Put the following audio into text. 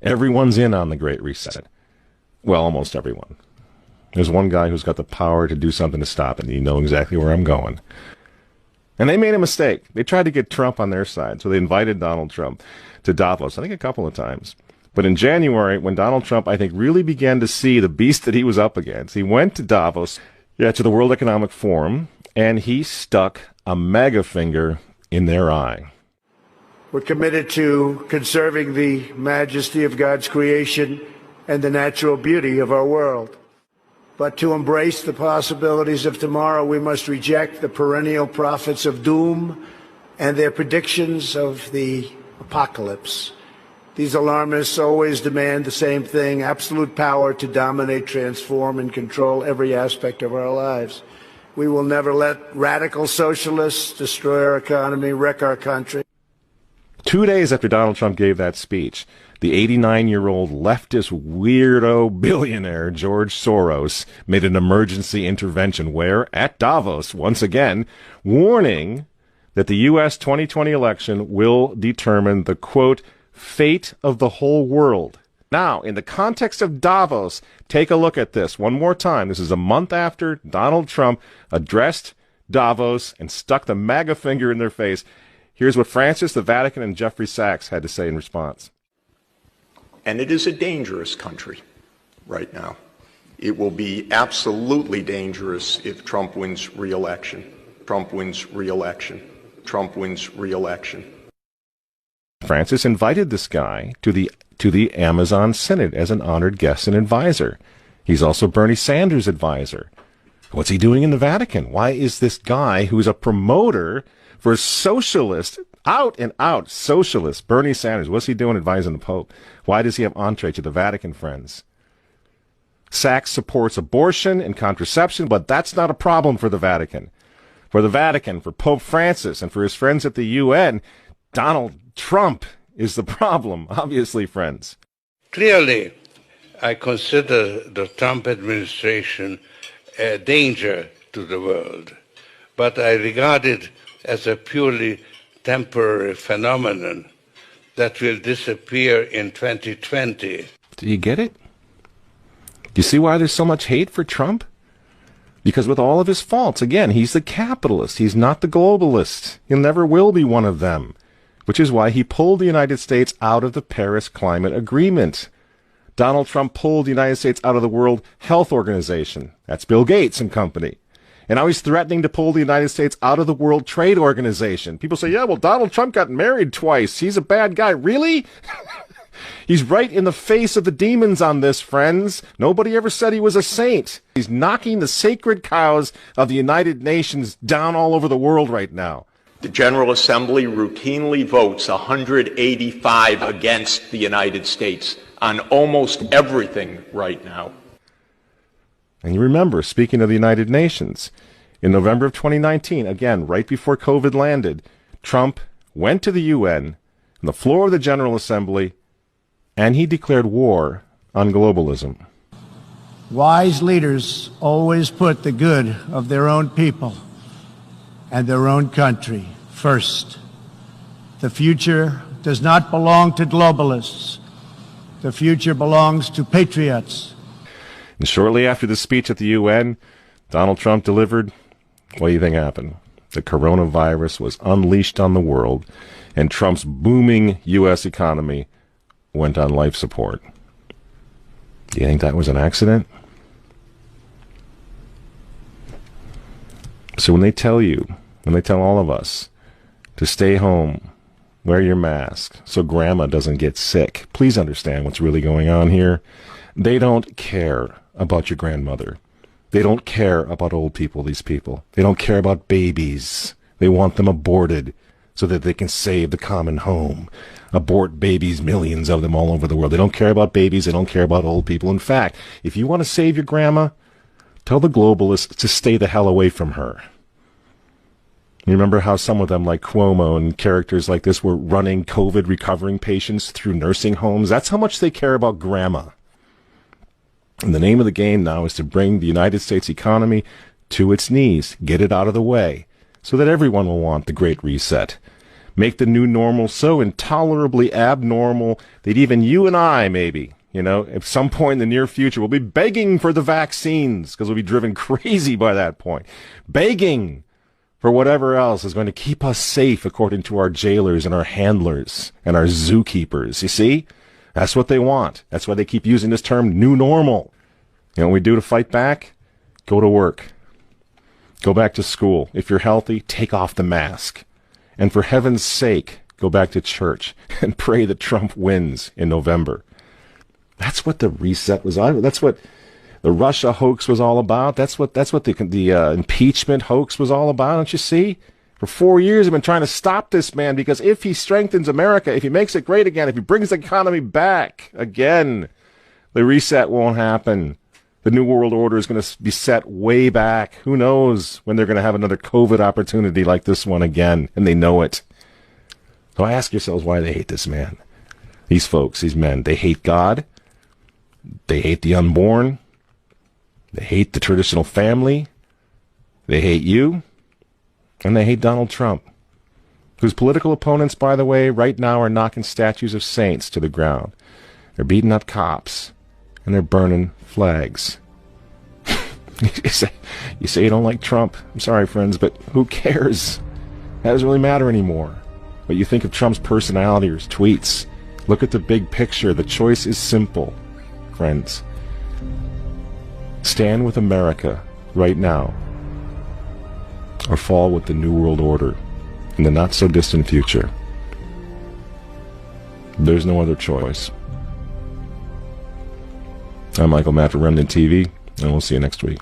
Everyone's in on the Great Reset. Well, almost everyone. There's one guy who's got the power to do something to stop it, and you know exactly where I'm going. And they made a mistake. They tried to get Trump on their side, so they invited Donald Trump to Davos, I think a couple of times. But in January, when Donald Trump, I think, really began to see the beast that he was up against, he went to Davos, to the World Economic Forum, and he stuck a mega finger in their eye. We're committed to conserving the majesty of God's creation and the natural beauty of our world. But to embrace the possibilities of tomorrow, we must reject the perennial prophets of doom and their predictions of the apocalypse. These alarmists always demand the same thing: absolute power to dominate, transform, and control every aspect of our lives. We will never let radical socialists destroy our economy, wreck our country. 2 days after Donald Trump gave that speech, the 89-year-old leftist weirdo billionaire George Soros made an emergency intervention where, at Davos, once again, warning that the U.S. 2020 election will determine the, quote, fate of the whole world. Now, in the context of Davos, take a look at this one more time. This is a month after Donald Trump addressed Davos and stuck the MAGA finger in their face. Here's what Francis, the Vatican, and Jeffrey Sachs had to say in response. And it is a dangerous country right now. It will be absolutely dangerous if Trump wins re-election. Trump wins re-election. Trump wins re-election. Francis invited this guy to the Amazon Synod as an honored guest and advisor. He's also Bernie Sanders' advisor. What's he doing in the Vatican? Why is this guy who's a promoter for socialist, out and out socialist, Bernie Sanders, what's he doing advising the Pope? Why does he have entree to the Vatican, friends? Sachs supports abortion and contraception, but that's not a problem for the Vatican. For the Vatican, for Pope Francis, and for his friends at the UN, Donald Trump is the problem, obviously, friends. Clearly, I consider the Trump administration a danger to the world, but I regard it as a purely temporary phenomenon that will disappear in 2020. Do you get it? Do you see why there's so much hate for Trump? Because with all of his faults, again, he's the capitalist. He's not the globalist. He never will be one of them, which is why he pulled the United States out of the Paris Climate Agreement. Donald Trump pulled the United States out of the World Health Organization. That's Bill Gates and company. And now he's threatening to pull the United States out of the World Trade Organization. People say, yeah, well, Donald Trump got married twice. He's a bad guy. Really? He's right in the face of the demons on this, friends. Nobody ever said he was a saint. He's knocking the sacred cows of the United Nations down all over the world right now. The General Assembly routinely votes 185 against the United States on almost everything right now. And you remember, speaking of the United Nations, in November of 2019, again, right before COVID landed, Trump went to the UN, on the floor of the General Assembly, and he declared war on globalism. Wise leaders always put the good of their own people and their own country first. The future does not belong to globalists. The future belongs to patriots. And shortly after the speech at the UN, Donald Trump delivered, what do you think happened? The coronavirus was unleashed on the world, and Trump's booming U.S. economy went on life support. Do you think that was an accident? So when they tell all of us to stay home, wear your mask so grandma doesn't get sick, please understand what's really going on here. They don't care about your grandmother. They don't care about old people, these people. They don't care about babies. They want them aborted so that they can save the common home. Abort babies, millions of them all over the world. They don't care about babies. They don't care about old people. In fact, if you want to save your grandma, tell the globalists to stay the hell away from her. You remember how some of them, like Cuomo and characters like this, were running COVID recovering patients through nursing homes? That's how much they care about grandma. And the name of the game now is to bring the United States economy to its knees, get it out of the way, so that everyone will want the Great Reset. Make the new normal so intolerably abnormal that even you and I, maybe, at some point in the near future, will be begging for the vaccines because we'll be driven crazy by that point. Begging for whatever else is going to keep us safe according to our jailers and our handlers and our zookeepers. You see? That's what they want. That's why they keep using this term, new normal. You know what we do to fight back? Go to work. Go back to school. If you're healthy, take off the mask. And for heaven's sake, go back to church and pray that Trump wins in November. That's what the reset was on. That's what the Russia hoax was all about. That's what the impeachment hoax was all about. Don't you see? For 4 years, I've been trying to stop this man because if he strengthens America, if he makes it great again, if he brings the economy back again, the reset won't happen. The New World Order is going to be set way back. Who knows when they're going to have another COVID opportunity like this one again, and they know it. So ask yourselves why they hate this man. These folks, these men, they hate God. They hate the unborn. They hate the traditional family. They hate you. And they hate Donald Trump, whose political opponents, by the way, right now are knocking statues of saints to the ground. They're beating up cops, and they're burning flags. You say you don't like Trump. I'm sorry, friends, but who cares? That doesn't really matter anymore. What you think of Trump's personality or his tweets. Look at the big picture. The choice is simple, friends. Stand with America right now, or fall with the New World Order in the not-so-distant future. There's no other choice. I'm Michael Matt for Remnant TV, and we'll see you next week.